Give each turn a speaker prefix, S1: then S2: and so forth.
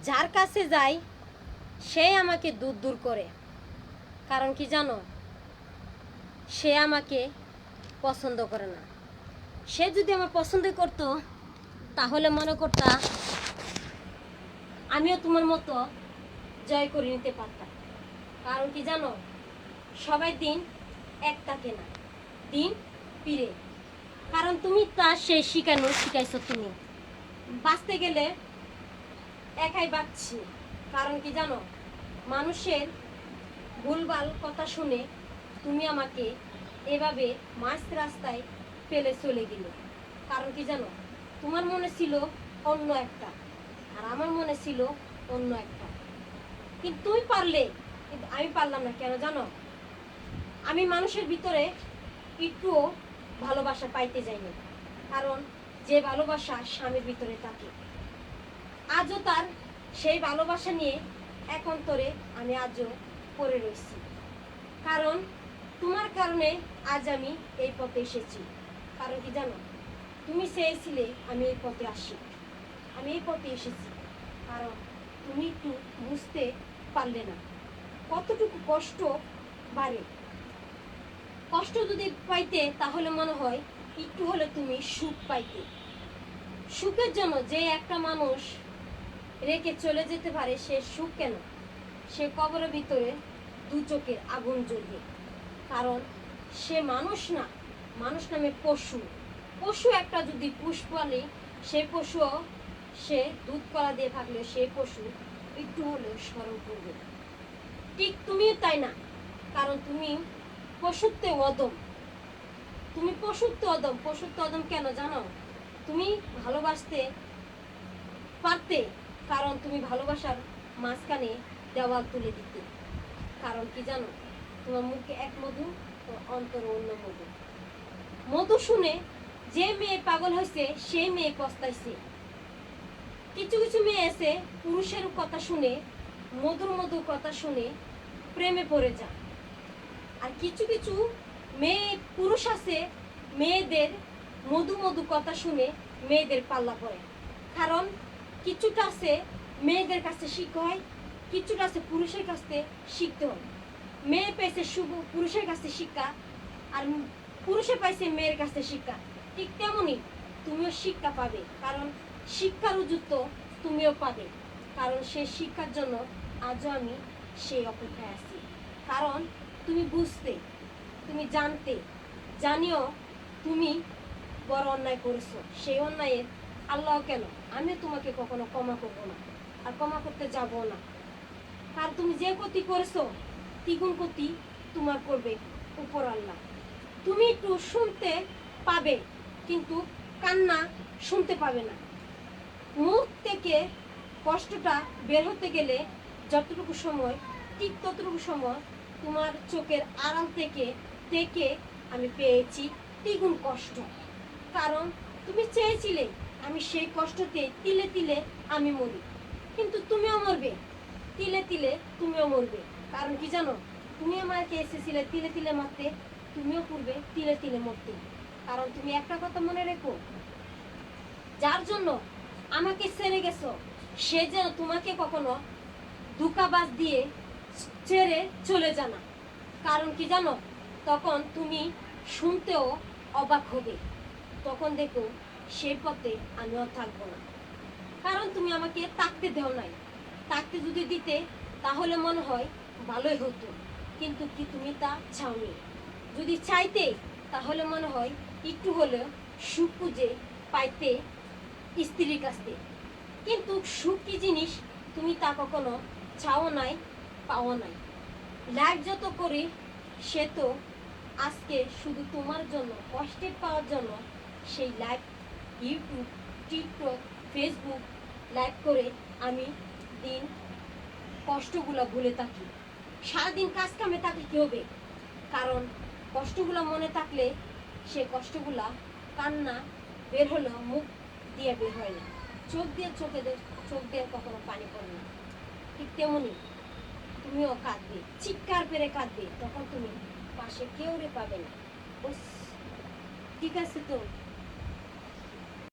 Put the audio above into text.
S1: যার কাছে যাই সে আমাকে দূর দূর করে। কারণ কি জানো, সে আমাকে পছন্দ করে না। সে যদি আমার পছন্দ করতো তাহলে মনে করতা আমিও তোমার মতো জয় করে নিতে পারতাম। কারণ কি জানো, সবাই দিন এক থাকে না, দিন পিরে। কারণ তুমি তার সেই শিখাইছো তুমি বাঁচতে গেলে একাই বাঁচছি। কারণ কি জানো, মানুষের ভুলভাল কথা শুনে তুমি আমাকে এভাবে মাঝ রাস্তায় ফেলে চলে গেলে। কারণ কি জানো, তোমার মনে ছিল অন্য একটা আর আমার মনে ছিল অন্য একটা। কিন্তু তুমি পারলে, কিন্তু আমি পারলাম না। কেন জানো, আমি মানুষের ভিতরে একটুও ভালোবাসা পাইতে যাইনি। কারণ যে ভালোবাসা স্বামীর ভিতরে থাকে, আজও তার সেই ভালোবাসা নিয়ে এক অন্তরে আমি আজও পড়ে রয়েছি। কারণ তোমার কারণে আজ আমি এই পথে এসেছি। কারণ কি জানো, তুমি চেয়েছিলে আমি এই পথে আসি, আমি এই পথে এসেছি। কারণ তুমি একটু বুঝতে পারলে না কতটুকু কষ্ট বাড়ে। কষ্ট যদি পাইতে তাহলে মনে হয় একটু হলে তুমি সুখ পাইতে। সুখের জন্য যে একটা মানুষ রেখে চলে যেতে পারে, সে সুখ কেন, সে কবরের ভিতরে দু চোখের আগুন জ্বলবে। কারণ সে মানুষ না, মানুষ নামে পশু। পশু একটা যদি পুষ পালে, সে পশুও সে দুধ কলা দিয়ে থাকলে সে পশু একটু হলেও স্মরণ করবে। ঠিক তুমিও তাই না। কারণ তুমি পশুত্বে অদম, তুমি পশুত্ব অদম। পশুত্ব অদম কেন জানো, তুমি ভালোবাসতে পারতে, কারণ তুমি ভালোবাসার মাঝখানে দেওয়াল তুলে দিতে। কারণ কি জানো, তোমার মুখে এক মধু, অন্তর অন্য মধু। মধু শুনে যে মেয়ে পাগল হয়েছে সেই মেয়ে পস্তাইছে। কিছু কিছু মেয়ে আছে পুরুষের কথা শুনে, মধুর মধুর কথা শুনে প্রেমে পড়ে যায়। আর কিছু কিছু মেয়ে পুরুষ আছে মেয়েদের মধু মধু কথা শুনে মেয়েদের পাল্লা পড়ে। কারণ কিছুটা আছে মেয়েদের কাছে শিখতে হয়, কিছুটা আছে পুরুষের কাছে শিখতে হয়। মেয়ে পেয়েছে পুরুষের কাছে শিক্ষা, আর পুরুষে পাইছে মেয়ের কাছে শিক্ষা। ঠিক তেমনই তুমিও শিক্ষা পাবে। কারণ শিক্ষার যুক্ত তুমিও পাবে। কারণ সেই শিক্ষার জন্য আজও আমি সেই অপেক্ষায় আছি। কারণ তুমি বুঝতে, তুমি জানতে, জানিও তুমি বড় অন্যায় করেছো। সেই অন্যায়ের আল্লাহ কেন, আমি তোমাকে কখনো ক্ষমা করবো না, আর ক্ষমা করতে যাবো না। আর তুমি যে ক্ষতি করেছো দ্বিগুণ ক্ষতি তোমার করবে উপর আল্লাহ। তুমি একটু শুনতে পাবে কিন্তু কান্না শুনতে পাবে না। মুখ থেকে কষ্টটা বের হতে গেলে যতটুকু সময়, ঠিক ততটুকু সময় তোমার চোখের আড়াল থেকে থেকে আমি পেয়েছি দ্বিগুণ কষ্ট। কারণ তুমি চেয়েছিলে আমি সেই কষ্টতে তিলে তিলে আমি মরি, কিন্তু তুমিও মরবে, তিলে তিলে তুমিও মরবে। কারণ কি জানো, তুমি আমাকে এসেছিলে তিলে তিলে মারতে, তুমিও পূর্বে তিলে তিলে মরতে। কারণ তুমি একটা কথা মনে রেখো, যার জন্য আমাকে ছেড়ে গেছো সে যেন তোমাকে কখনো ধোঁকাবাজ দিয়ে ছেড়ে চলে জানা। কারণ কি জানো, তখন তুমি শুনতেও অবাক হবে। তখন দেখো সেই পথে আমিও থাকবো না। কারণ তুমি আমাকে তাকতে দেও নাই। তাকতে যদি দিতে তাহলে মনে হয় ভালোই হতো, কিন্তু কি তুমি তা চাওনি। যদি চাইতে তাহলে মনে হয় একটু হলেও সুখ খুঁজে পাইতে স্ত্রীর কাছে। কিন্তু সুখ কি জিনিস তুমি তা কখনো চাও নাই, পাও নাই। লাইফ যত করি সে তো আজকে শুধু তোমার জন্য, কষ্টের পাওয়ার জন্য সেই live YouTube, TikTok, Facebook live করে আমি দিন কষ্টগুলো ভুলে থাকি। সারাদিন কাজ কামে থাকলে কী হবে? কারণ কষ্টগুলো মনে থাকলে সে কষ্টগুলা কান্না বের হলেও মুখ দিয়ে বের হয় না, চোখ দিয়ে কখনো পানি পড়ে না। ঠিক তেমনই তুমিও কাঁদবে, চিৎকার পেরে কাঁদবে, তখন তুমি পাশে কেউ রে পাবে না। ঠিক আছে তো?